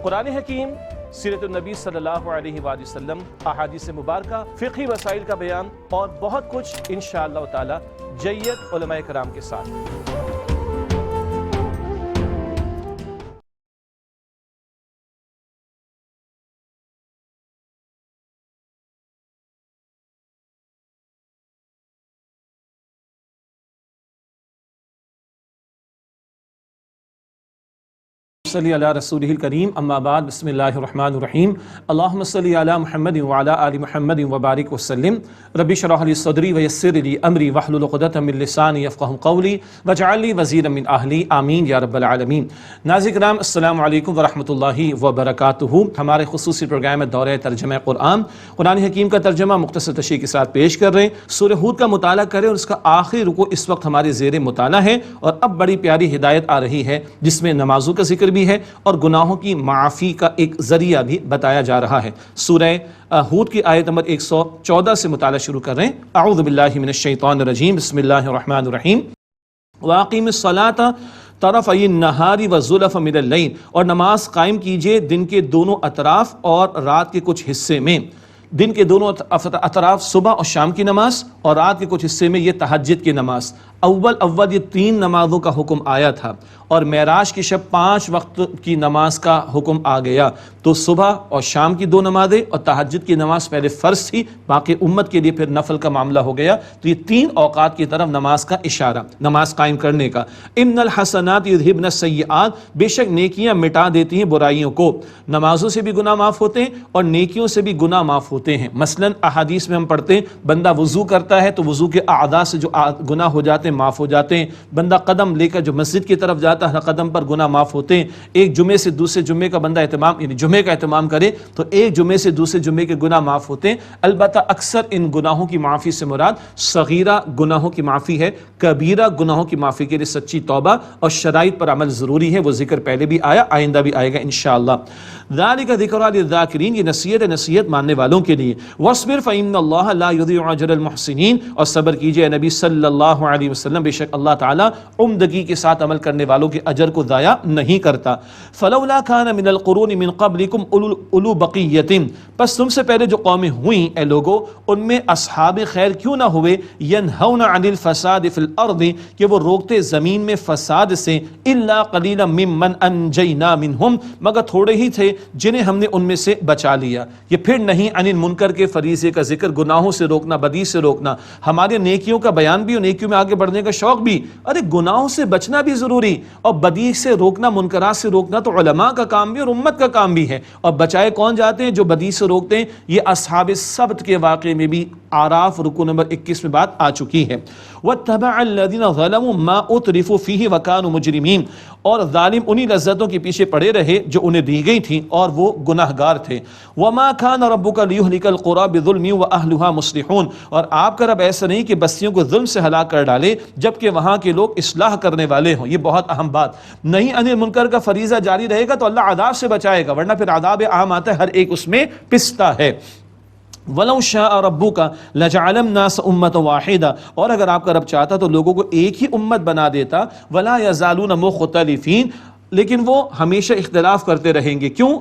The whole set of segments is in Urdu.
قرآن حکیم، سیرت النبی صلی اللہ علیہ وآلہ وسلم، احادیث مبارکہ، فقہی مسائل کا بیان اور بہت کچھ انشاءاللہ تعالی جید علماء کرام کے ساتھ۔ صلی علی رسولہ الکریم، اما بعد، بسم اللہ الرحمن الرحیم، اللہم صلی علی محمد وعلی آل محمد وبارک وسلم، رب اشرح لی صدری ویسر لی امری واحلل عقدۃ من لسانی یفقہوا قولی واجعل لی وزیرا من اہلی، آمین یا رب العالمین۔ ناظرین کرام، السلام علیکم ورحمۃ اللہ وبرکاتہ۔ ہمارے خصوصی پروگرام میں دورہ ترجمہ قرآن حکیم کا ترجمہ مختصر تشریح کے ساتھ پیش کر رہے ہیں۔ سورہ ہود کا مطالعہ کریں اور اس کا آخری رکوع اس وقت ہمارے زیر مطالعہ ہے، اور اب بڑی پیاری ہدایت آ رہی ہے جس میں نمازوں کا ذکر بھی ہے اور گناہوں کی معافی کا ایک ذریعہ بھی بتایا جا رہا ہے۔ سورہ ہود کی آیت نمبر 114 سے مطالعہ شروع کر رہے ہیں۔ اعوذ باللہ من الشیطان الرجیم، بسم اللہ الرحمن الرحیم۔ وَأَقِیمِ الصَّلَاةَ طَرَفَیِ النَّہَارِ وَزُلَفًا مِنَ اللَّیلِ، اور نماز قائم کیجئے دن کے دونوں اطراف اور رات کے کچھ حصے میں۔ دن کے دونوں اطراف صبح اور شام کی نماز، اور رات کے کچھ حصے میں یہ تہجد کی نماز۔ اول یہ 3 نمازوں کا حکم آیا تھا، اور معراج کی شب 5 وقت کی نماز کا حکم آ گیا، تو صبح اور شام کی 2 نمازیں اور تہجد کی نماز پہلے فرض تھی، باقی امت کے لیے پھر نفل کا معاملہ ہو گیا۔ تو یہ 3 اوقات کی طرف نماز کا اشارہ، نماز قائم کرنے کا۔ ان الحسنات یذہبن السیئات، بے شک نیکیاں مٹا دیتی ہیں برائیوں کو۔ نمازوں سے بھی گناہ معاف ہوتے ہیں اور نیکیوں سے بھی گناہ معاف ہوتے ہیں۔ مثلا احادیث میں ہم پڑھتے ہیں، بندہ وضو کرتا ہے تو وضو کے اعضاء سے جو گناہ ہو جاتے ہیں معاف ہو جاتے ہیں۔ بندہ قدم لے کر جو مسجد کی طرف جاتا ہے، قدم پر گناہ معاف ہوتے ہیں۔ ایک جمعے سے دوسرے جمعے کا بندہ جمعے کا اہتمام کرے تو ایک جمعے سے دوسرے جمعے کے گناہ معاف ہوتے ہیں۔ البتہ اکثر ان گناہوں کی معافی سے مراد صغیرہ گناہوں کی معافی ہے۔ کبیرہ گناہوں کی معافی کے لیے سچی توبہ اور شرائط پر عمل ضروری ہے، وہ ذکر پہلے بھی آیا، آئندہ بھی آئے گا انشاءاللہ۔ ذالک ذکریٰ للذاکرین، یہ نصیحت ماننے والوں کے لیے۔ واصبر فإن اللہ لا یضیع اجر المحسنین، اور صبر کیجئے نبی صلی اللہ علیہ وسلم، بے شک اللہ تعالیٰ عمدگی کے ساتھ عمل کرنے والوں کے اجر کو ضائع نہیں کرتا۔ فلولا کان من القرون من قبلکم اولو بقیۃ، پس تم سے پہلے جو قومیں ہوئیں اے لوگو، ان میں اصحاب خیر کیوں نہ ہوئے، ینہون عن الفساد فی الارض، کہ وہ روکتے زمین میں فساد سے، الا قلیلا ممن انجینا منہم، مگر تھوڑے ہی تھے جنہیں ہم نے ان میں سے بچا لیا۔ یہ پھر نہیں عن المنکر کے فریضے کا ذکر، گناہوں سے روکنا، بدی سے روکنا، ہمارے نیکیوں کا بیان بھی اور نیکیوں میں آگے بڑھنے کا شوق بھی۔ ارے گناہوں سے بچنا بھی ضروری، اور بدی سے روکنا، منکرات سے روکنا تو علماء کا کام بھی اور امت کا کام بھی ہے۔ اور بچائے کون جاتے ہیں؟ جو بدی سے روکتے ہیں۔ یہ اصحاب السبت کے واقعے میں بھی اعراف رکوع نمبر 21 میں بات آ چکی ہے۔ وَاتَّبَعَ الَّذِينَ ظَلَمُوا مَا أُتْرِفُوا فِيهِ وَكَانُوا مُجْرِمِينَ، اور ظالم انہی لذتوں کے پیچھے پڑے رہے جو انہیں دی گئی تھیں اور وہ گناہگار تھے۔ وَمَا كَانَ رَبُّكَ لِيُهْلِكَ الْقُرَىٰ بِظُلْمٍ وَأَهْلُهَا مُصْلِحُونَ، اور آپ کا رب ایسا نہیں کہ بستیوں کو ظلم سے ہلاک کر ڈالے جبکہ وہاں کے لوگ اصلاح کرنے والے ہوں۔ یہ بہت اہم بات نہیں، انل منکر کا فریضہ جاری رہے گا تو اللہ عذاب سے بچائے گا، ورنہ پھر عذاب عام آتا ہے، ہر ایک اس میں پستا ہے۔ وَلَوْ شَاءَ رَبُّكَ لَجَعَلَ النَّاسَ أُمَّةً وَاحِدَةً، اور اگر آپ کا رب چاہتا تو لوگوں کو ایک ہی امت بنا دیتا۔ وَلَا يَزَالُونَ مُخْتَلِفِينَ، لیکن وہ ہمیشہ اختلاف کرتے رہیں گے۔ کیوں؟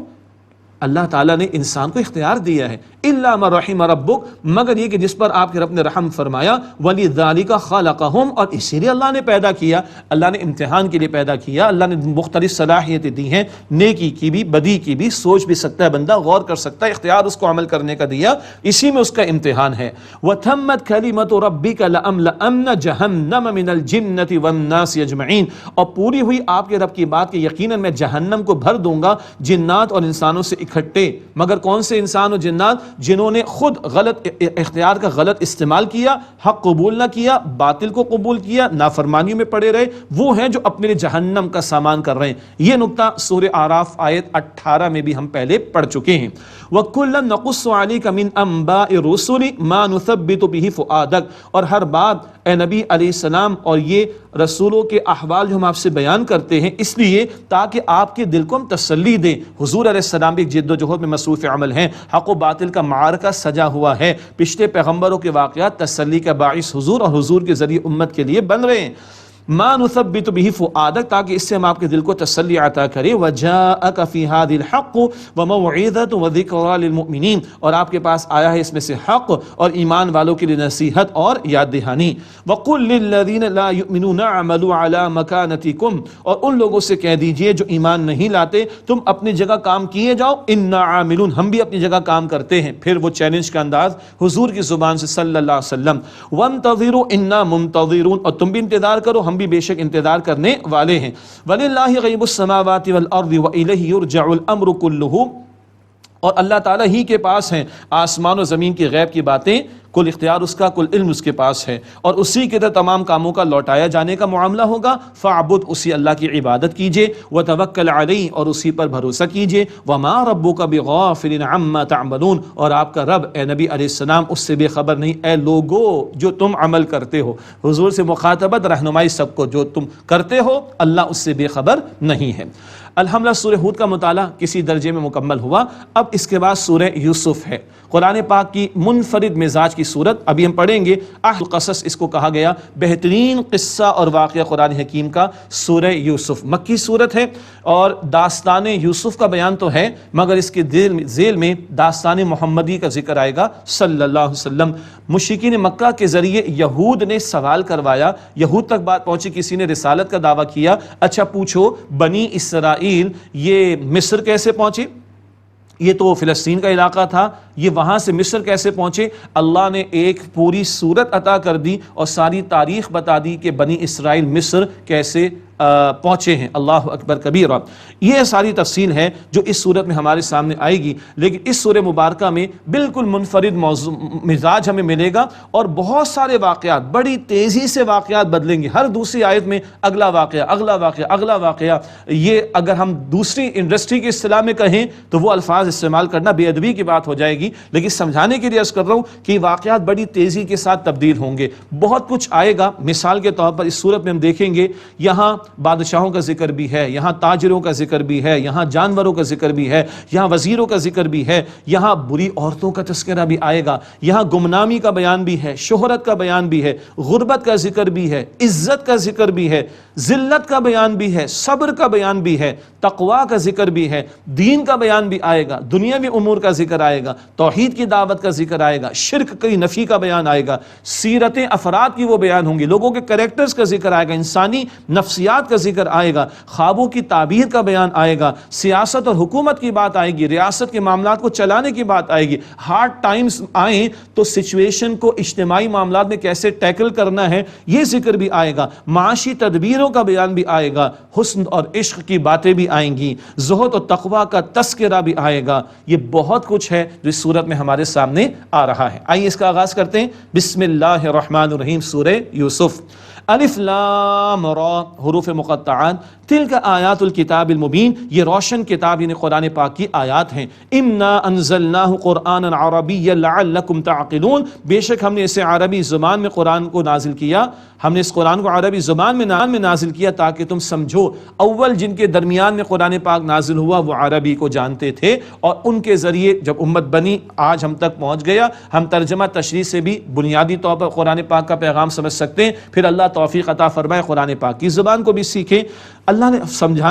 اللہ تعالیٰ نے انسان کو اختیار دیا ہے، اِلَّا مَن رَحِمَ رَبُّكَ، مگر یہ کہ جس پر آپ کے رب نے رحم فرمایا۔ وَلِذَٰلِكَ خَلَقَهُمْ، اور اسی لیے اللہ نے پیدا کیا، اللہ نے امتحان کے لیے پیدا کیا، اللہ نے مختلف صلاحیتیں دی ہیں، نیکی کی بھی بدی کی بھی، سوچ بھی سکتا ہے بندہ، غور کر سکتا ہے، اختیار اس کو عمل کرنے کا دیا، اسی میں اس کا امتحان ہے۔ وَتَمَّتْ كَلِمَةُ رَبِّكَ لَأَمْلَأَنَّ جَهَنَّمَ مِنَ الْجِنَّةِ وَالنَّاسِ أَجْمَعِينَ، اور پوری ہوئی آپ کے رب کی بات کہ یقیناً میں جہنم کو بھر دوں گا جنات اور انسانوں سے اکٹھے۔ مگر کون سے انسان و جنات؟ جنہوں نے خود غلط اختیار کا غلط استعمال کیا، حق قبول نہ کیا، باطل کو قبول کیا، نافرمانیوں میں پڑے رہے، وہ ہیں جو اپنے لیے جہنم کا سامان کر رہے ہیں۔ یہ نقطہ سورہ اعراف آیت 18 میں بھی ہم پہلے پڑھ چکے ہیں۔ وَكُلًّا نَقُصُّ عَلَيْكَ مِنْ أَنْبَاءِ الرُّسُلِ مَا نُثَبِّتُ بِهِ فُؤَادَكَ، اور ہر بات اے نبی علیہ السلام اور یہ رسولوں کے احوال جو ہم آپ سے بیان کرتے ہیں اس لیے تاکہ آپ کے دل کو ہم تسلی دیں۔ حضور علیہ السلام بھی جد و جہد میں مصروف عمل ہیں، حق و باطل کا معرکہ سجا ہوا ہے، پچھلے پیغمبروں کے واقعات تسلی کا باعث حضور اور حضور کے ذریعے امت کے لیے بن رہے ہیں۔ ما نثبت به فؤادک، تاکہ اس سے ہم آپ کے دل کو تسلی عطا کریں، وجاءک فی ھذہ الحق وموعظۃ وذکریٰ للمؤمنین، اور آپ کے پاس آیا ہے اس میں سے حق اور ایمان والوں کے لیے نصیحت اور یاد دہانی، وقل للذین لا یؤمنون اعملوا علی مکانتکم، اور ان لوگوں سے کہہ دیجئے جو ایمان نہیں لاتے تم اپنی جگہ کام کیے جاؤ، انا عاملون، ہم بھی اپنی جگہ کام کرتے ہیں۔ پھر وہ چیلنج کا انداز حضور کی زبان سے صلی اللہ علیہ وسلم، وانتظروا انا منتظرون، اور تم بھی انتظار کرو، ہم بھی بے شک انتظار کرنے والے ہیں۔ وَلِلَّهِ غَيْبُ السَّمَاوَاتِ وَالْأَرْضِ وَإِلَيْهِ يُرْجَعُ الْأَمْرُ كُلُّهُ، اور اللہ تعالیٰ ہی کے پاس ہیں آسمان و زمین کی غیب کی باتیں، کل اختیار اس کا، کل علم اس کے پاس ہے، اور اسی کے تحت تمام کاموں کا لوٹایا جانے کا معاملہ ہوگا۔ فَاعْبُدْ، اسی اللہ کی عبادت کیجئے، وَتَوَكَّلْ عَلَيْهِ، اور اسی پر بھروسہ کیجئے، وَمَا رَبُّكَ بِغَافِلٍ عَمَّا تَعْمَلُونَ، اور آپ کا رب اے نبی علیہ السلام اس سے بے خبر نہیں، اے لوگو جو تم عمل کرتے ہو۔ حضور سے مخاطبت، رہنمائی سب کو، جو تم کرتے ہو اللہ اس سے بے خبر نہیں ہے۔ الحمدللہ سورہ ہود کا مطالعہ کسی درجے میں مکمل ہوا۔ اب اس کے بعد سورہ یوسف ہے، قرآن پاک کی منفرد مزاج کی صورت، ابھی ہم پڑھیں گے۔ القصص اس کو کہا گیا، بہترین قصہ اور واقعہ قرآن حکیم کا سورہ یوسف، مکی صورت ہے، اور داستان یوسف کا بیان تو ہے مگر اس کے ذیل میں داستان محمدی کا ذکر آئے گا صلی اللہ علیہ وسلم۔ مشرکین مکہ کے ذریعے یہود نے سوال کروایا، یہود تک بات پہنچی، کسی نے رسالت کا دعویٰ کیا، اچھا پوچھو بنی اسرائیل یہ مصر کیسے پہنچے؟ یہ تو فلسطین کا علاقہ تھا، یہ وہاں سے مصر کیسے پہنچے؟ اللہ نے ایک پوری صورت عطا کر دی اور ساری تاریخ بتا دی کہ بنی اسرائیل مصر کیسے پہنچے ہیں۔ اللہ اکبر کبیرہ، یہ ساری تفصیل ہے جو اس صورت میں ہمارے سامنے آئے گی، لیکن اس سورہ مبارکہ میں بالکل منفرد مزاج ہمیں ملے گا، اور بہت سارے واقعات بڑی تیزی سے واقعات بدلیں گے، ہر دوسری آیت میں اگلا واقعہ اگلا واقعہ اگلا واقعہ۔ یہ اگر ہم دوسری انڈسٹری کی اصطلاح میں کہیں تو وہ الفاظ استعمال کرنا بے ادبی کی بات ہو جائے گی، لیکن سمجھانے کے لیے عرض کر رہا ہوں کہ واقعات بڑی تیزی کے ساتھ تبدیل ہوں گے، بہت کچھ آئے گا۔ مثال کے طور پر اس صورت میں ہم دیکھیں گے یہاں بادشاہوں کا ذکر بھی ہے، یہاں تاجروں کا ذکر بھی ہے، یہاں جانوروں کا ذکر بھی ہے، یہاں وزیروں کا ذکر بھی ہے، یہاں بری عورتوں کا تذکرہ بھی آئے گا، یہاں گمنامی کا بیان بھی ہے، شہرت کا بیان بھی ہے، غربت کا ذکر بھی ہے، عزت کا ذکر بھی ہے، ذلت کا بیان بھی ہے، صبر کا بیان بھی ہے، تقوی کا ذکر بھی ہے، دین کا بیان بھی آئے گا، دنیاوی امور کا ذکر آئے گا، توحید کی دعوت کا ذکر آئے گا، شرک کی نفی کا بیان آئے گا، سیرتیں افراد کی وہ بیان ہوں گی، لوگوں کے کریکٹرز کا ذکر آئے گا، انسانی نفسیات کا ذکر آئے گا، خوابوں کی تعبیر کا بیان آئے گا، سیاست اور حکومت کی بات آئے گی، ریاست کے معاملات کو چلانے کی بات آئے گی، ہارڈ ٹائمز آئیں تو سچویشن کو اجتماعی معاملات میں کیسے ٹیکل کرنا ہے یہ ذکر بھی آئے گا، معاشی تدبیروں کا بیان بھی آئے گا، حسن اور عشق کی باتیں بھی آئیں گی، زہد اور تقوی کا تذکرہ بھی آئے گا۔ یہ بہت کچھ ہے جو اس صورت میں ہمارے سامنے آ رہا ہے۔ آئیے اس کا آغاز کرتے ہیں۔ بسم اللہ الرحمن الرحیم، سورہ یوسف۔ الف لام را، حروف مقطعات، تلک آیات الکتاب المبین، یہ روشن کتاب یعنی قرآن پاک کی آیات ہیں۔ انا انزلناہ قرآنا عربیا لعلکم تعقلون، بے شک ہم نے اسے عربی زبان میں قرآن کو نازل کیا، ہم نے اس قرآن کو عربی زبان میں نازل کیا تاکہ تم سمجھو۔ اول جن کے درمیان میں قرآن پاک نازل ہوا وہ عربی کو جانتے تھے، اور ان کے ذریعے جب امت بنی آج ہم تک پہنچ گیا، ہم ترجمہ تشریح سے بھی بنیادی طور پر قرآن پاک کا پیغام سمجھ سکتے ہیں، پھر اللہ توفیق عطا فرمائے قرآن پاک کی زبان کو بھی سیکھیں۔ اللہ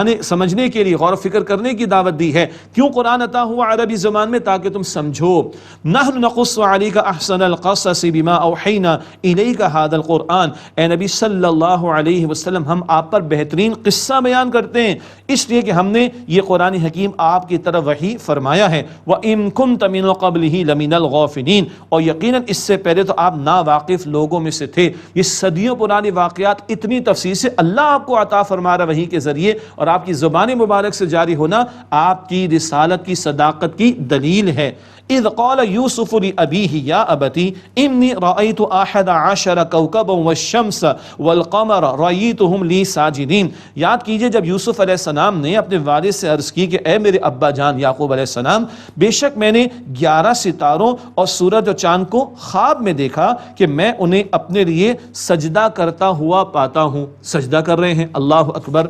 نے سمجھنے کے لیے غور و فکر کرنے کی دعوت دی ہے۔ کیوں قرآن عطا ہوا عربی زبان میں؟ تاکہ تم سمجھو۔ نحن نقص علیک احسن القصص بما اوحینا الیک ھذا القرآن، اے نبی صلی اللہ علیہ وسلم ہم آپ پر بہترین قصہ بیان کرتے ہیں، اس لیے کہ ہم نے یہ قرآن حکیم آپ کی طرف وحی فرمایا ہے۔ وَإِن كُنْتَ مِن قَبْلِهِ لَمِنَ الْغَافِلِينَ، اور یقیناً اس سے پہلے تو آپ ناواقف لوگوں میں سے تھے۔ یہ صدیوں پرانے واقعات اتنی تفصیل سے اللہ آپ کو عطا فرما رہا وحی کے ذریعے، اور آپ کی زبان مبارک سے جاری ہونا آپ کی رسالت کی صداقت کی دلیل ہے۔ اذ قال یوسف لأبیہ یا ابتی انی رأیت احد عشر کوکبا والشمس والقمر رأیتہم لی ساجدین، یاد کیجئے جب یوسف علیہ السلام نے اپنے والد سے عرض کی کہ اے میرے ابا جان یعقوب علیہ السلام، بے شک میں نے 11 ستاروں اور سورج اور چاند کو خواب میں دیکھا کہ میں انہیں اپنے لیے سجدہ کرتا ہوا پاتا ہوں۔ سجدہ کر رہے ہیں، اللہ اکبر۔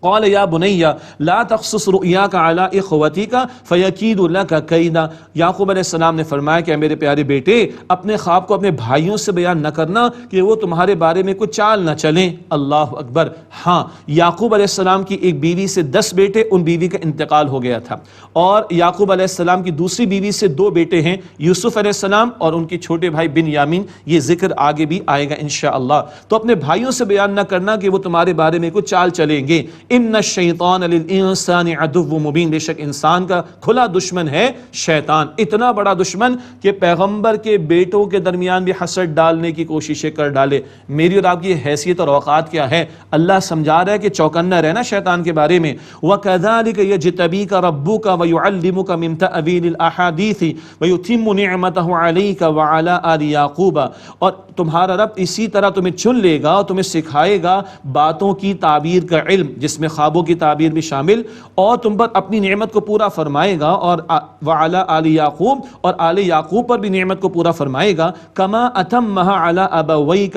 قال یا بنی لا تقصص رؤیاک علی اخوتک فیکیدوا لک کیدا، یعقوب علیہ السلام نے فرمایا کہ میرے پیارے بیٹے اپنے خواب کو اپنے بھائیوں سے بیان نہ کرنا کہ وہ تمہارے بارے میں کوئی چال نہ چلیں۔ اللہ اکبر۔ ہاں، یعقوب علیہ السلام کی ایک بیوی سے 10 بیٹے، ان بیوی کا انتقال ہو گیا تھا، اور یعقوب علیہ السلام کی دوسری بیوی سے 2 بیٹے ہیں، یوسف علیہ السلام اور ان کے چھوٹے بھائی بنیامین، یہ ذکر آگے بھی آئے گا انشاءاللہ۔ تو اپنے بھائیوں سے بیان نہ کرنا کہ وہ تمہارے بارے میں کوئی چال چلیں گے۔ ان الشیطان للانسان عدو مبین، بے شک انسان کا کھلا دشمن ہے شیطان، اتنا بڑا دشمن کہ پیغمبر کے بیٹوں کے درمیان بھی حسد ڈالنے کی کوششیں کر ڈالے۔ میری اور آپ کی حیثیت اور اوقات کیا ہے؟ اللہ سمجھا رہا ہے کہ چوکنا رہنا شیطان کے بارے میں۔ وَكَذَلِكَ يَجْتَبِيكَ رَبُّكَ وَيُعَلِّمُكَ مِن تَأْوِيلِ الْأَحَادِيثِ وَيُتِمُّ نِعْمَتَهُ عَلَيْكَ وَعَلَىٰ آلِ يَعْقُوبَ، اور تمہارا رب اسی طرح تمہیں چن لے گا اور تمہیں سکھائے گا باتوں کی تعبیر کا علم، جس میں خوابوں کی تعبیر بھی شامل، اور تم پر اپنی نعمت کو پورا فرمائے گا، اور وعلی آل یعقوب، اور آل یعقوب پر بھی نعمت کو پورا فرمائے گا، کما اتمها علی ابویک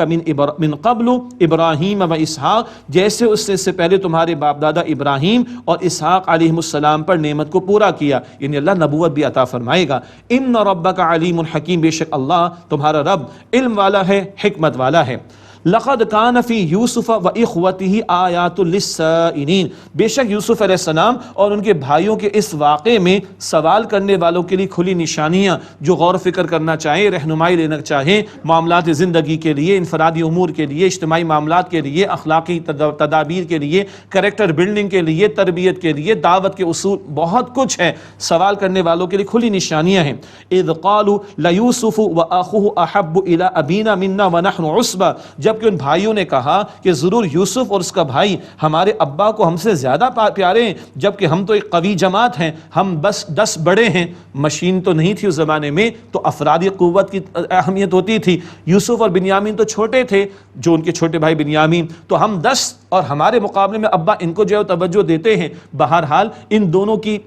من قبل ابراہیم و اسحاق، جیسے اس سے پہلے تمہارے باپ دادا ابراہیم اور اسحاق علیہ السلام پر نعمت کو پورا کیا، یعنی اللہ نبوت بھی عطا فرمائے گا۔ ان ربک علیم حکیم، بے شک اللہ تمہارا رب علم والا ہے، حکمت والا ہے۔ لقد کان فی یوسف و اخوتہ آیات للسائلین، بے شک یوسف علیہ السلام اور ان کے بھائیوں کے اس واقعے میں سوال کرنے والوں کے لیے کھلی نشانیاں، جو غور و فکر کرنا چاہیں، رہنمائی لینا چاہیں معاملات زندگی کے لیے، انفرادی امور کے لیے، اجتماعی معاملات کے لیے، اخلاقی تدابیر کے لیے، کریکٹر بلڈنگ کے لیے، تربیت کے لیے، دعوت کے اصول، بہت کچھ ہے۔ سوال کرنے والوں کے لیے کھلی نشانیاں ہیں۔ اذ قالوا لیوسف واخوہ احب الی ابینا منا ونحن عصبہ، جبکہ ان بھائیوں نے کہا کہ ضرور یوسف اور اس کا بھائی ہمارے ابا کو ہم سے زیادہ پیارے ہیں، جبکہ ہم تو ایک قوی جماعت ہیں، ہم بس 10 بڑے ہیں۔ مشین تو نہیں تھی اس زمانے میں، تو افرادی قوت کی اہمیت ہوتی تھی۔ یوسف اور بنیامین تو چھوٹے تھے، جو ان کے چھوٹے بھائی بنیامین، تو ہم 10 اور ہمارے مقابلے میں ابا ان کو جو ہے توجہ دیتے ہیں۔ بہرحال ان دونوں کی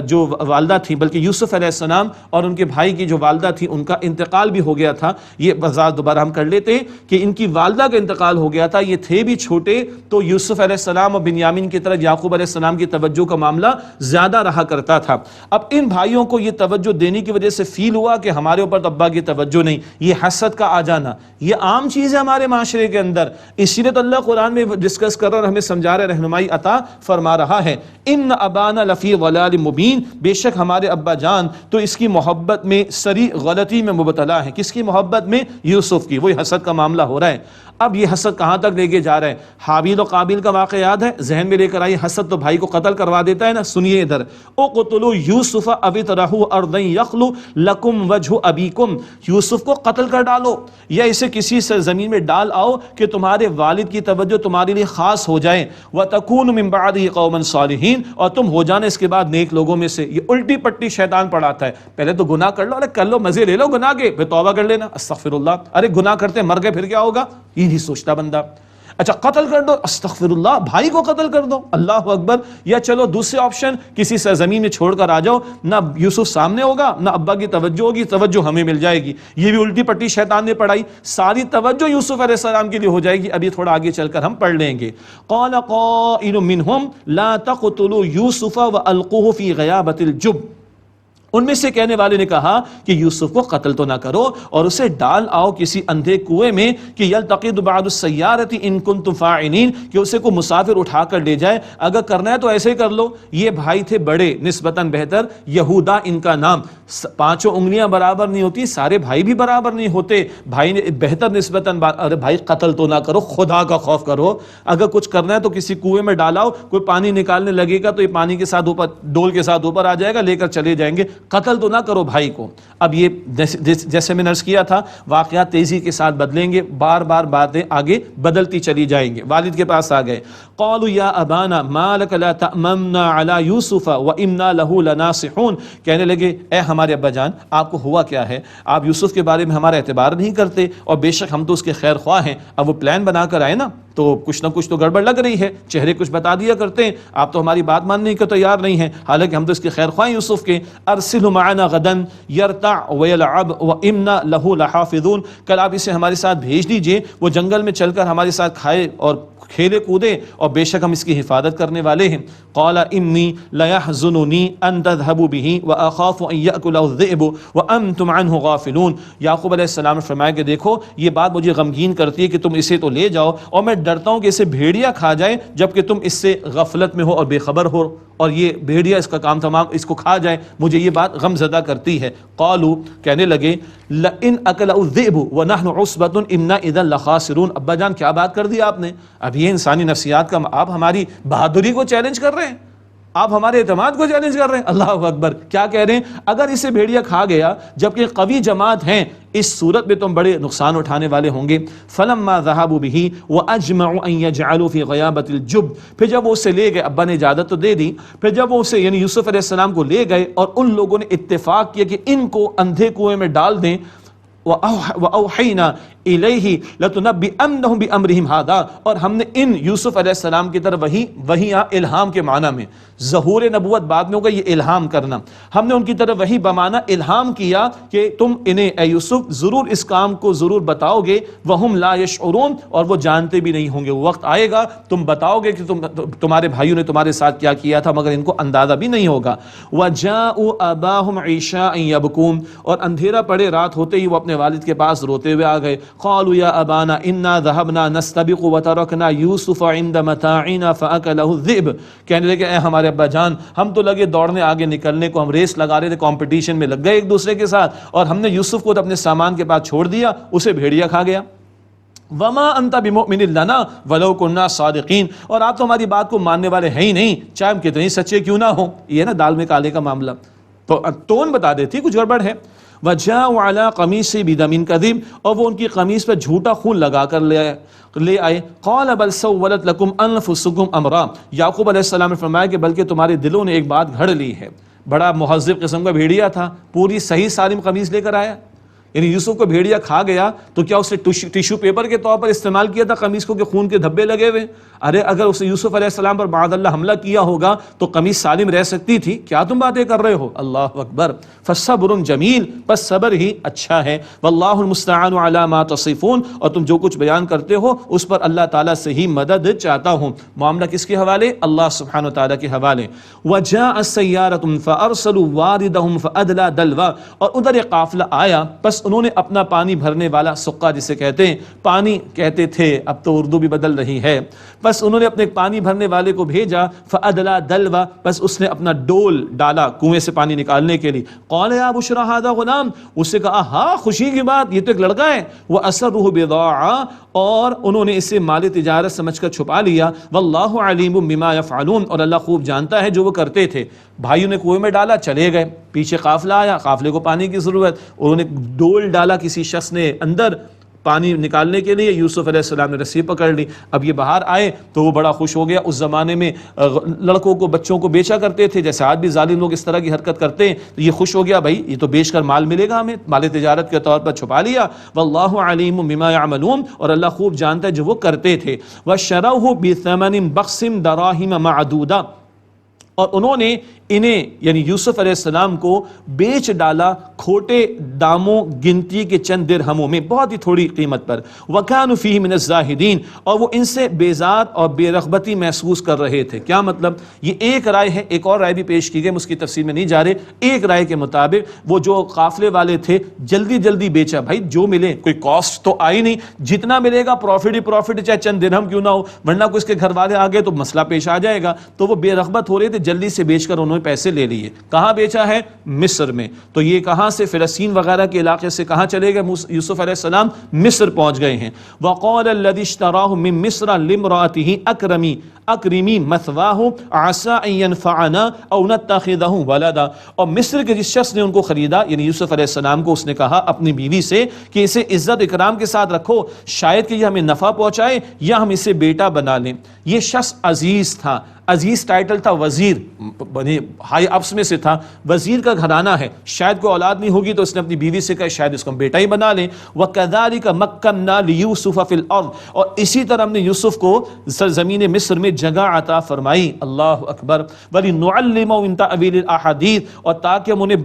جو والدہ تھی، بلکہ یوسف علیہ السلام اور ان کے بھائی کی جو والدہ تھی، ان کا انتقال بھی ہو گیا تھا۔ یہ وضاحت دوبارہ ہم کر لیتے ہیں کہ ان کی والدہ کا انتقال ہو گیا تھا، یہ تھے بھی چھوٹے، تو یوسف علیہ السلام اور بنیامین کی طرف یعقوب علیہ السلام کی توجہ کا معاملہ زیادہ رہا کرتا تھا۔ اب ان بھائیوں کو یہ توجہ دینے کی وجہ سے فیل ہوا کہ ہمارے اوپر تو ابا کی توجہ نہیں، یہ حسد کا آ جانا یہ عام چیز ہے ہمارے معاشرے کے اندر، اسی لیے تو اللہ قرآن میں ڈسکس کر رہا اور ہمیں سمجھا رہا، رہنمائی عطا فرما رہا ہے۔ ان ابانا لفی ضلال مبین، بے شک ہمارے ابا جان تو اس کی محبت میں سری غلطی میں مبتلا ہے۔ کس کی محبت میں؟ یوسف کی۔ وہی حسد کا معاملہ ہو رہا ہے۔ اب یہ حسد کہاں تک لے کے جا رہا ہے؟ حابیل و قابیل کا واقعہ یاد ہے؟ ذہن میں لے کر آئیے۔ حسد تو بھائی کو قتل کروا دیتا ہے نا۔ سنیے ادھر، اقتلوا یوسف او اطرحوا ارضا یخل لکم وجہ ابیکم، یوسف کو قتل کر ڈالو یا اسے کسی زمین میں ڈال آؤ کہ تمہارے والد کی توجہ تمہارے لیے خاص ہو جائے، وتکونوا من بعدہ قوما صالحین، اور تم ہو جانا اس کے بعد نیک لوگوں میں سے۔ یہ الٹی پٹی شیطان پڑھاتا ہے، پہلے تو گناہ کر لو، ارے کر لو، مزے لے لو گناہ کے، پھر توبہ کر لینا، استغفر اللہ، ارے گناہ کرتے مر گئے پھر کیا ہوگا، یہ نہیں سوچتا بندہ۔ اچھا قتل کر دو، استغفر اللہ، بھائی کو قتل کر دو، اللہ اکبر۔ یا چلو دوسرے آپشن، کسی سرزمین میں چھوڑ کر آ جاؤ، نہ یوسف سامنے ہوگا نہ ابا کی توجہ ہوگی، توجہ ہمیں مل جائے گی۔ یہ بھی الٹی پٹی شیطان نے پڑھائی، ساری توجہ یوسف علیہ السلام کے لیے ہو جائے گی۔ ابھی تھوڑا آگے چل کر ہم پڑھ لیں گے۔ قال قائل منہم لا تقتلوا یوسف والقوہ فی غیابۃ الجب، ان میں سے کہنے والے نے کہا کہ یوسف کو قتل تو نہ کرو اور اسے ڈال آؤ کسی اندھے کنویں میں، کہ یلتقط بعض السیارۃ ان کنتم فاعلین، کہ اسے کو مسافر اٹھا کر لے جائے، اگر کرنا ہے تو ایسے کر لو۔ یہ بھائی تھے بڑے، نسبتاً بہتر، یہودا ان کا نام، 5 انگلیاں برابر نہیں ہوتی، سارے بھائی بھی برابر نہیں ہوتے، بھائی نے بہتر نسبتاً، ارے بھائی قتل تو نہ کرو، خدا کا خوف کرو، اگر کچھ کرنا ہے تو کسی کنویں میں ڈالاؤ، کوئی پانی نکالنے لگے گا تو یہ پانی کے ساتھ اوپر، ڈول کے ساتھ اوپر آ جائے گا، لے کر چلے جائیں گے، قتل تو نہ کرو بھائی کو۔ اب یہ جیسے میں نے عرض کیا تھا، واقعات تیزی کے ساتھ بدلیں گے، بار بار باتیں آگے بدلتی چلی جائیں گے۔ والد کے پاس آ گئے، قالوا یا ابانا ما لک لا تأمنا علی یوسف وانا له لناصحون، کہنے لگے اے ہمارے ابا جان، آپ کو ہوا کیا ہے؟ آپ یوسف کے بارے میں ہمارا اعتبار نہیں کرتے، اور بے شک ہم تو اس کے خیر خواہ ہیں۔ اب وہ پلان بنا کر آئے نا تو کچھ نہ کچھ تو گڑبڑ لگ رہی ہے، چہرے کچھ بتا دیا کرتے ہیں، آپ تو ہماری بات ماننے کو تیار نہیں ہیں، حالانکہ ہم تو اس کے خیر خواہ یوسف کے۔ ارسلہ معنا غدا یرتع ویلعب وانا لہ لحافظون، کل آپ اسے ہمارے ساتھ بھیج دیجئے، وہ جنگل میں چل کر ہمارے ساتھ کھائے اور کھیلے کودے، اور بے شک ہم اس کی حفاظت کرنے والے ہیں۔ قال انی لیحزننی ان تذهبوا به واخاف ان یاکلہ الذئب وانتم عنہ غافلون۔ یعقوب علیہ السلام نے فرمایا کہ دیکھو یہ بات مجھے غمگین کرتی ہے کہ تم اسے تو لے جاؤ، اور میں ڈرتا ہوں کہ اسے بھیڑیا کھا جائے جبکہ تم اس سے غفلت میں ہو اور بے خبر ہو، اور یہ بھیڑیا اس کا کام تمام اس کو کھا جائے، مجھے یہ بات غم زدہ کرتی ہے۔ قالوا، کہنے لگے، لئن اکلہ الذئب ونحن عصبۃ انا اذا لخاسرون۔ ابا جان کیا بات کر دی آپ نے، اب یہ انسانی نفسیات کا، آپ ہماری بہادری کو چیلنج کر رہے ہیں، آپ ہمارے اعتماد کو چیلنج کر رہے ہیں۔ اللہ اکبر، کیا کہہ رہے ہیں، اگر اسے بھیڑیا کھا گیا جبکہ قوی جماعت ہیں، اس صورت میں تم بڑے نقصان اٹھانے والے ہوں گے۔ فلما ذهبوا به واجمعوا ان يجعلوا في غيابة الجب، پھر جب وہ اسے لے گئے، ابا نے اجازت تو دے دی، پھر جب وہ اسے یعنی یوسف علیہ السلام کو لے گئے اور ان لوگوں نے اتفاق کیا کہ ان کو اندھے کنویں میں ڈال دیں، وَأَوْحَيْنَا إِلَيْهِ لَتُنَبِّئَنَّهُمْ بِأَمْرِهِمْ هَذَا، اور ہم نے ان یوسف علیہ السلام کی طرف وہی الہام کے معنی میں، ظہور نبوت بعد میں ہوگا، یہ الہام کرنا، ہم نے ان کی طرف وہی بمعنی الہام کیا کہ تم انہیں اے یوسف ضرور اس کام کو ضرور بتاؤ گے، وَهُمْ لَا يَشْعُرُونَ، اور وہ جانتے بھی نہیں ہوں گے، وہ وقت آئے گا تم بتاؤ گے کہ تمہارے بھائیوں نے تمہارے ساتھ کیا کیا تھا، مگر ان کو اندازہ بھی نہیں ہوگا۔ وَجَاءُوا أَبَاهُمْ عِشَاءً يَبْكُونَ، اور اندھیرا پڑے رات ہوتے ہی وہ اپنے والد کے پاس روتے ہوئے آ گئے۔ قالوا یا ابانا انا ذهبنا نستبق وتركنا يوسف عند متاعنا فاكله الذئب، کہنے لگے اے ہمارے ابا جان، ہم تو لگے دوڑنے آگے نکلنے کو، ہم ریس لگا رہے تھے، کمپٹیشن میں لگ گئے ایک دوسرے کے ساتھ، اور ہم نے یوسف کو اپنے سامان کے پاس چھوڑ دیا، اسے بھیڑیا کھا گیا۔ وما انت بمؤمن لنا ولو كنا صادقین، اور آپ تو ہماری بات کو ماننے والے ہیں ہی نہیں، چاہے ہم کتنے سچے کیوں نہ ہوں۔ یہ نا دال میں کالے کا معاملہ، تو ٹون بتا دیتی کچھ گڑبڑ ہے۔ وَجَاءُوا عَلَىٰ قَمِيصِهِ بِدَمٍ كَذِبٍ، اور وہ ان کی قمیص پہ جھوٹا خون لگا کر لے آئے۔ قَالَ بَلْ سَوَّلَتْ لَكُمْ أَنفُسُكُمْ أَمْرًا، یعقوب علیہ السلام نے فرمایا کہ بلکہ تمہارے دلوں نے ایک بات گھڑ لی ہے۔ بڑا مہذب قسم کا بھیڑیا تھا، پوری صحیح سالم قمیص لے کر آیا، یعنی یوسف کو بھیڑیا کھا گیا تو کیا اسے ٹیشو پیپر کے طور پر استعمال کیا تھا قمیص کو کہ خون کے دھبے لگے ہوئے؟ ارے اگر اسے یوسف علیہ السلام پر معاذ اللہ حملہ کیا ہوگا تو قمیص سالم رہ سکتی تھی، کیا تم باتیں کر رہے ہو؟ اللہ اکبر۔ فصبر جمیل، بس صبر ہی اچھا ہے۔ واللہ المستعان علی ما تصفون، اور تم جو کچھ بیان کرتے ہو اس پر اللہ تعالیٰ سے ہی مدد چاہتا ہوں۔ معاملہ کس کے حوالے؟ اللہ سبحانہ وتعالیٰ کے حوالے۔ وجاء سیارۃ فارسلوا واردہم فادلی دلوا، اور ادھر ایک قافلہ آیا، بس انہوں نے اپنا پانی بھرنے والا سقا جسے کہتے ہیں، پانی کہتے تھے، اب تو اردو بھی بدل رہی ہے، بس انہوں نے اپنے پانی بھرنے والے کو بھیجا، فادلا دلوا، بس اس نے اپنا ڈول ڈالا کنویں سے پانی نکالنے کے لیے۔ قال یا بشرا ھذا غلام، اس سے کہا ہاں خوشی کی بات، یہ تو ایک لڑکا ہے۔ واسرہ بضاعہ، اور انہوں نے اسے مال تجارت سمجھ کر چھپا لیا۔ واللہ علیم بما یفعلون، اور اللہ خوب جانتا ہے جو وہ کرتے تھے۔ بھائیوں نے کنویں میں ڈالا، چلے گئے، پیچھے قافلہ آیا، قافلے کو پانی کی ضرورت، انہوں نے ڈول ڈالا کسی شخص نے اندر پانی نکالنے کے لیے، یوسف علیہ السلام نے رسی پکڑ لی۔ اب یہ باہر آئے تو وہ بڑا خوش ہو گیا۔ اس زمانے میں لڑکوں کو بچوں کو بیچا کرتے تھے، جیسے آج بھی ظالم لوگ اس طرح کی حرکت کرتے ہیں، تو یہ خوش ہو گیا، بھائی یہ تو بیچ کر مال ملے گا ہمیں، مال تجارت کے طور پر چھپا لیا۔ واللہ علیم بما یعملون، اور اللہ خوب جانتا ہے جو وہ کرتے تھے۔ وشروہ بثمن بخس دراہم معدودہ، اور انہوں نے انہیں یعنی یوسف علیہ السلام کو بیچ ڈالا کھوٹے داموں، گنتی کے چند درہموں میں، بہت ہی تھوڑی قیمت پر۔ وَكَانُوا فِيهِ مِنَ الزَّاهِدِينَ، اور وہ ان سے بیزار اور بے رغبتی محسوس کر رہے تھے۔ کیا مطلب؟ یہ ایک رائے ہے، ایک اور رائے بھی پیش کی گئی، اس کی تفصیل میں نہیں جا رہے۔ ایک رائے کے مطابق وہ جو قافلے والے تھے جلدی جلدی بیچا، بھائی جو ملے، کوئی کاسٹ تو آئی نہیں، جتنا ملے گا پروفٹ ہی پروفٹ، چاہے چند درہم کیوں نہ ہو، ورنہ کوئی اس کے گھر والے آگے تو مسئلہ پیش آ جائے گا۔ تو وہ بے رغبت ہو رہے تھے، جلدی سے بیچ کر انہوں نے پیسے لے لیے۔ کہاں بیچا ہے؟ مصر میں۔ تو یہ کہاں سے؟ فلسطین وغیرہ کے علاقے سے کہاں چلے گئے یوسف علیہ السلام؟ مصر پہنچ گئے ہیں۔ وقال الذي اشتراه من مصر لامرأته اکرمی مثواہ عسى ان ينفعنا او نتخذه ولدا، اور مصر کے جس شخص نے ان کو خریدا یعنی یوسف علیہ السلام کو، اس نے کہا اپنی بیوی سے کہ اسے عزت اکرام کے ساتھ رکھو، شاید کہ یہ ہمیں نفع پہنچائے یا ہم اسے بیٹا بنا لیں۔ یہ شخص عزیز تھا، عزیز ٹائٹل تھا وزیر، بنی ہائی اپس میں سے تھا، وزیر کا گھرانہ ہے، شاید کوئی اولاد نہیں ہوگی تو اس نے اپنی بیوی سے کہا شاید اس کو ہم بیٹا ہی بنا لیں. وَكَذَلِكَ مَكَّنَّا لِيُوسُفَ فِي الْأَرْضِ، اور اسی طرح ہم نے یوسف کو سرزمین مصر میں جگہ عطا فرمائی. اللہ اکبر. وَلِنُعَلِّمَهُ مِن تَأْوِيلِ الْأَحَادِيثِ، اور تاکہ ہم انہیں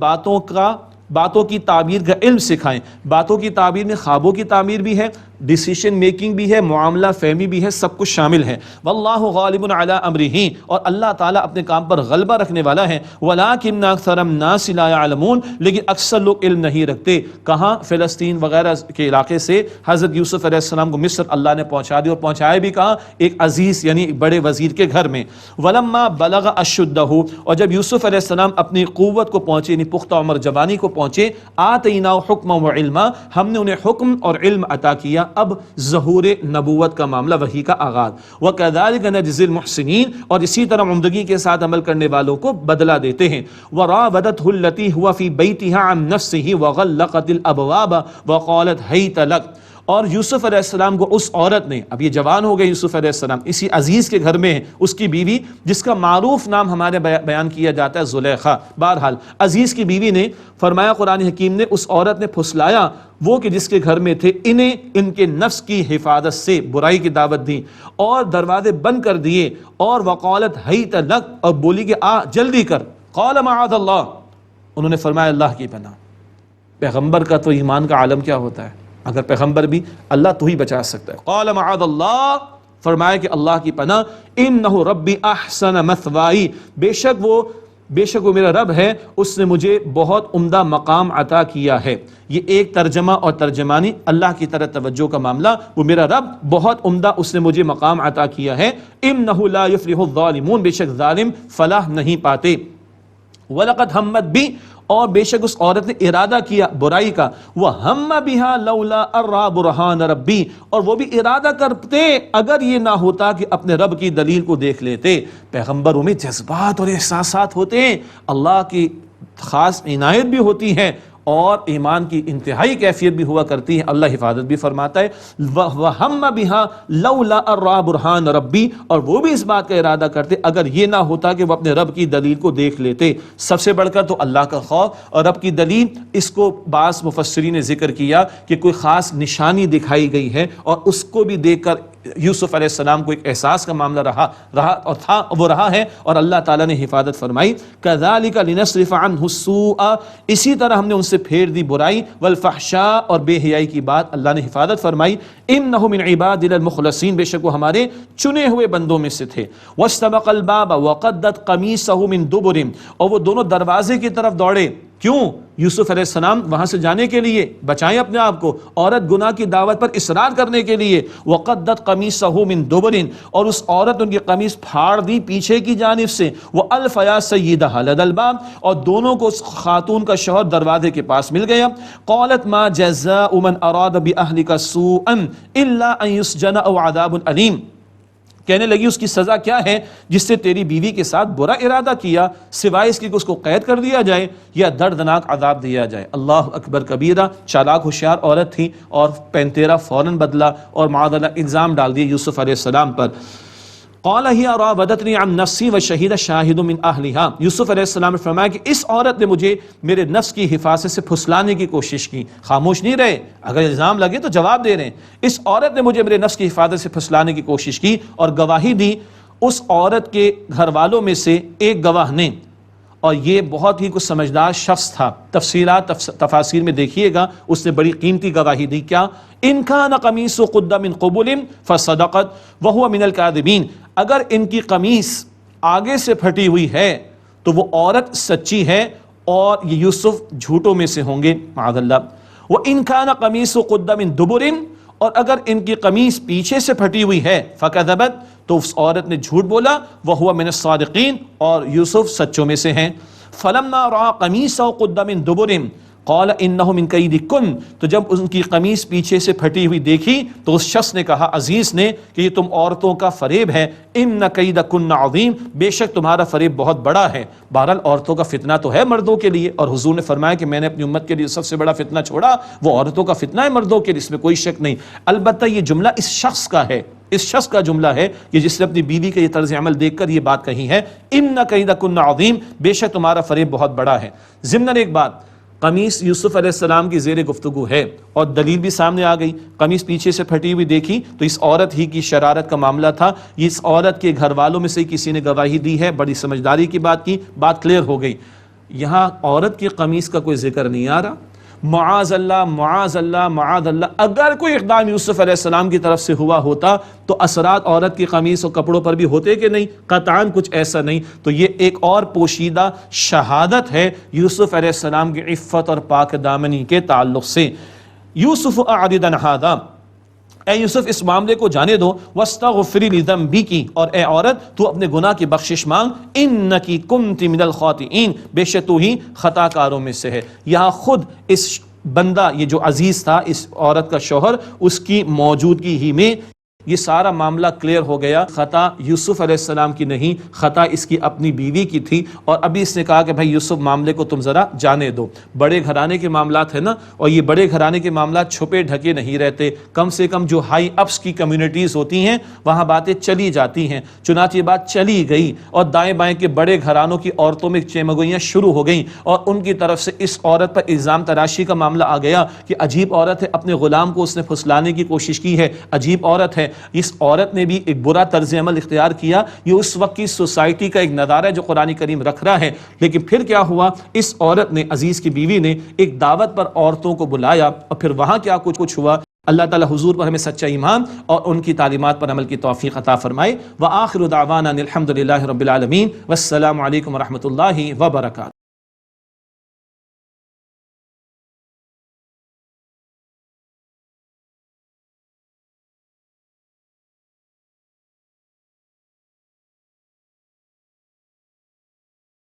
باتوں کی تعبیر کا علم سکھائیں. باتوں کی تعبیر میں خوابوں کی تعبیر بھی ہے، ڈیسیشن میکنگ بھی ہے، معاملہ فہمی بھی ہے، سب کچھ شامل ہے. واللہ غالب علی امرہ، اور اللہ تعالیٰ اپنے کام پر غلبہ رکھنے والا ہے. ولکن اکثر الناس لا يعلمون، لیکن اکثر لوگ علم نہیں رکھتے. کہاں؟ فلسطین وغیرہ کے علاقے سے حضرت یوسف علیہ السلام کو مصر اللہ نے پہنچا دیا، اور پہنچایا بھی کہاں؟ ایک عزیز یعنی بڑے وزیر کے گھر میں. ولما بلغ اشدہ، اور جب یوسف علیہ السلام اپنی قوت کو پہنچے یعنی پختہ عمر جوانی کو پہنچے، آتیناہ حکما و علما، ہم نے انہیں حکم اور علم عطا کیا. اب ظہور نبوت کا معاملہ، وحی کا آغاز. وَكَذَلِكَ نَجْزِي الْمُحْسِنِينَ، اور اسی طرح عمدگی کے ساتھ عمل کرنے والوں کو بدلہ دیتے ہیں. وَرَاوَدَتْهُ الَّتِي هُوَ فِي بَيْتِهَا عَن نَفْسِهِ وَغَلَّقَتِ الْأَبْوَابَ وَقَالَتْ هَيْتَ لَكَ، اور یوسف علیہ السلام کو اس عورت نے، اب یہ جوان ہو گئے یوسف علیہ السلام، اسی عزیز کے گھر میں ہے، اس کی بیوی جس کا معروف نام ہمارے بیان کیا جاتا ہے زلیخا. بہرحال عزیز کی بیوی نے فرمایا، قرآن حکیم نے اس عورت نے پھسلایا وہ کہ جس کے گھر میں تھے، انہیں ان کے نفس کی حفاظت سے برائی کی دعوت دی اور دروازے بند کر دیے. اور وقالت ہیت لک، اور بولی کہ آ جلدی کر. قال معاذ اللہ، انہوں نے فرمایا اللہ کی پناہ. پیغمبر کا تو ایمان کا عالم کیا ہوتا ہے، اگر پیغمبر بھی اللہ تو ہی بچا سکتا ہے. قال معاذ اللہ، فرمایا کہ اللہ کی پناہ. انہ ربی احسن مثوائی، بے شک وہ میرا رب ہے، اس نے مجھے بہت عمدہ مقام عطا کیا ہے. یہ ایک ترجمہ اور ترجمانی، اللہ کی طرح توجہ کا معاملہ. وہ میرا رب بہت عمدہ، اس نے مجھے مقام عطا کیا ہے. انہ لا یفلح الظالمون، بے شک ظالم فلاح نہیں پاتے. وَلَقَدْ ہمت بھی، اور بے شک اس عورت نے ارادہ کیا برائی کا. وَهَمَّ بِهَا لَوْلَا أَرَّىٰ بُرْهَانَ رَبِّي، اور وہ بھی ارادہ کرتے اگر یہ نہ ہوتا کہ اپنے رب کی دلیل کو دیکھ لیتے. پیغمبروں میں جذبات اور احساسات ہوتے ہیں، اللہ کی خاص عنایت بھی ہوتی ہے اور ایمان کی انتہائی کیفیت بھی ہوا کرتی ہے. اللہ حفاظت بھی فرماتا ہے. وَهَمَّ بِهَا لَوْلَا أَرَّىٰ بُرْهَانَ رَبِّي، اور وہ بھی اس بات کا ارادہ کرتے اگر یہ نہ ہوتا کہ وہ اپنے رب کی دلیل کو دیکھ لیتے. سب سے بڑھ کر تو اللہ کا خوف اور رب کی دلیل. اس کو بعض مفسرین نے ذکر کیا کہ کوئی خاص نشانی دکھائی گئی ہے اور اس کو بھی دیکھ کر یوسف علیہ السلام کو ایک احساس کا معاملہ رہا ہے اور اللہ تعالیٰ نے حفاظت فرمائی. كَذَلِكَ لِنَصْرِفَ عَنْهُ السُّوءَ، اسی طرح ہم نے ان سے پھیر دی برائی. وَالْفَحْشَاءَ، اور بے حیائی کی بات اللہ نے حفاظت فرمائی. إِنَّهُ مِنْ عِبَادِنَا الْمُخْلَصِينَ، بے شک وہ ہمارے چنے ہوئے بندوں میں سے تھے. وَاسْتَبَقَ الْبَابَ وَقَدَّتْ قَمِيصَهُ مِنْ دُبُرٍ، اور وہ دونوں دروازے کی طرف دوڑے. کیوں؟ یوسف علیہ السلام وہاں سے جانے کے لیے، بچائیں اپنے آپ کو، عورت گناہ کی دعوت پر اصرار کرنے کے لیے. وَقَدَّتْ قَمِيصَهُ مِنْ دُبُرٍ، اور اس عورت نے ان کی قمیص پھاڑ دی پیچھے کی جانب سے. وَأَلْفَ يَا سَيِّدَهَا لَدَى الْبَابِ، اور دونوں کو اس خاتون کا شوہر دروازے کے پاس مل گیا. قَالَتْ مَا جَزَاءُ مَنْ أَرَادَ بِأَهْلِكَ سُوءًا إِلَّا أَنْ يُسْجَنَ أَوْ عَذَابٌ أَلِيمٌ، کہنے لگی اس کی سزا کیا ہے جس سے تیری بیوی کے ساتھ برا ارادہ کیا، سوائے اس کی کہ اس کو قید کر دیا جائے یا دردناک عذاب دیا جائے. اللہ اکبر کبیرہ. چالاک ہوشیار عورت تھی اور پینتیرا فوراً بدلا اور معاذ اللہ الزام ڈال دیا یوسف علیہ السلام پر. قال ہی راودتنی عن نفسی وشہد شاہد من اہلہا، یوسف علیہ السلام نے فرمایا کہ اس عورت نے مجھے میرے نفس کی حفاظت سے پھسلانے کی کوشش کی. خاموش نہیں رہے، اگر الزام لگے تو جواب دے رہے ہیں. اس عورت نے مجھے میرے نفس کی حفاظت سے پھسلانے کی کوشش کی اور گواہی دی اس عورت کے گھر والوں میں سے ایک گواہ نے، اور یہ بہت ہی کچھ سمجھدار شخص تھا. تفصیلات تفاسیر میں دیکھیے گا، اس نے بڑی قیمتی گواہی دی. کیا؟ ان کان قمیص قد من قبل فصدقت وهو من الكاذبین، اگر ان کی قمیص آگے سے پھٹی ہوئی ہے تو وہ عورت سچی ہے اور یہ یوسف جھوٹوں میں سے ہوں گے معاذ اللہ. وان کان قمیص قد من دبر، اور اگر ان کی قمیص پیچھے سے پھٹی ہوئی ہے فکذبت، تو اس عورت نے جھوٹ بولا. وہو من الصادقین، اور یوسف سچوں میں سے ہیں. فلما رأى قمیصہ قد من دبر، قال انہ من کیدکن، تو جب ان کی قمیص پیچھے سے پھٹی ہوئی دیکھی تو اس شخص نے کہا، عزیز نے، کہ یہ تم عورتوں کا فریب ہے، ان کیدکن عظیم، بے شک تمہارا فریب بہت بڑا ہے۔ بہرحال عورتوں کا فتنہ تو ہے مردوں کے لیے، اور حضور نے فرمایا کہ میں نے اپنی امت کے لیے سب سے بڑا فتنہ چھوڑا وہ عورتوں کا فتنہ ہے مردوں کے لیے، اس میں کوئی شک نہیں۔ البتہ یہ جملہ اس شخص کا ہے، اس شخص کا جملہ ہے کہ جس نے اپنی بیوی کا یہ طرز عمل دیکھ کر یہ بات کہی ہے، ان کیدکن عظیم، بے شک تمہارا فریب بہت بڑا ہے۔ ضمن ایک بات، قمیص یوسف علیہ السلام کی زیر گفتگو ہے اور دلیل بھی سامنے آ گئی، قمیص پیچھے سے پھٹی ہوئی دیکھی تو اس عورت ہی کی شرارت کا معاملہ تھا، اس عورت کے گھر والوں میں سے کسی نے گواہی دی ہے، بڑی سمجھداری کی بات کی، بات کلیئر ہو گئی۔ یہاں عورت کی قمیص کا کوئی ذکر نہیں آ رہا، معاذ اللہ معاذ اللہ معاذ اللہ، اگر کوئی اقدام یوسف علیہ السلام کی طرف سے ہوا ہوتا تو اثرات عورت کی قمیص اور کپڑوں پر بھی ہوتے کہ نہیں؟ قطعاً کچھ ایسا نہیں۔ تو یہ ایک اور پوشیدہ شہادت ہے یوسف علیہ السلام کی عفت اور پاک دامنی کے تعلق سے۔ یوسف اعرض عن ھذا، اے یوسف اس معاملے کو جانے دو، واستغفری لذنبک، اور اے عورت تو اپنے گناہ کی بخشش مانگ، انکی کنت من الخاطئین، بے شک تو ہی خطا کاروں میں سے ہے۔ یہاں خود اس بندہ، یہ جو عزیز تھا اس عورت کا شوہر، اس کی موجودگی ہی میں یہ سارا معاملہ کلیئر ہو گیا، خطا یوسف علیہ السلام کی نہیں، خطا اس کی اپنی بیوی کی تھی۔ اور ابھی اس نے کہا کہ بھائی یوسف معاملے کو تم ذرا جانے دو۔ بڑے گھرانے کے معاملات ہیں نا، اور یہ بڑے گھرانے کے معاملات چھپے ڈھکے نہیں رہتے، کم سے کم جو ہائی اپس کی کمیونٹیز ہوتی ہیں وہاں باتیں چلی جاتی ہیں، چنانچہ یہ بات چلی گئی اور دائیں بائیں کے بڑے گھرانوں کی عورتوں میں چیمگوئیاں شروع ہو گئیں، اور ان کی طرف سے اس عورت پر الزام تراشی کا معاملہ آ گیا کہ عجیب عورت ہے، اپنے غلام کو اس نے پھسلانے کی کوشش کی ہے، عجیب عورت ہے۔ اس عورت نے بھی ایک برا طرز عمل اختیار کیا، یہ اس وقت کی سوسائٹی کا ایک نظارہ ہے جو قرآن کریم رکھ رہا ہے۔ لیکن پھر کیا ہوا، اس عورت نے، عزیز کی بیوی نے ایک دعوت پر عورتوں کو بلایا، اور پھر وہاں کیا کچھ ہوا۔ اللہ تعالی حضور پر ہمیں سچا ایمان اور ان کی تعلیمات پر عمل کی توفیق عطا فرمائے۔ وآخر دعوانا الحمد للہ رب العالمین، والسلام علیکم ورحمۃ اللہ وبرکاتہ۔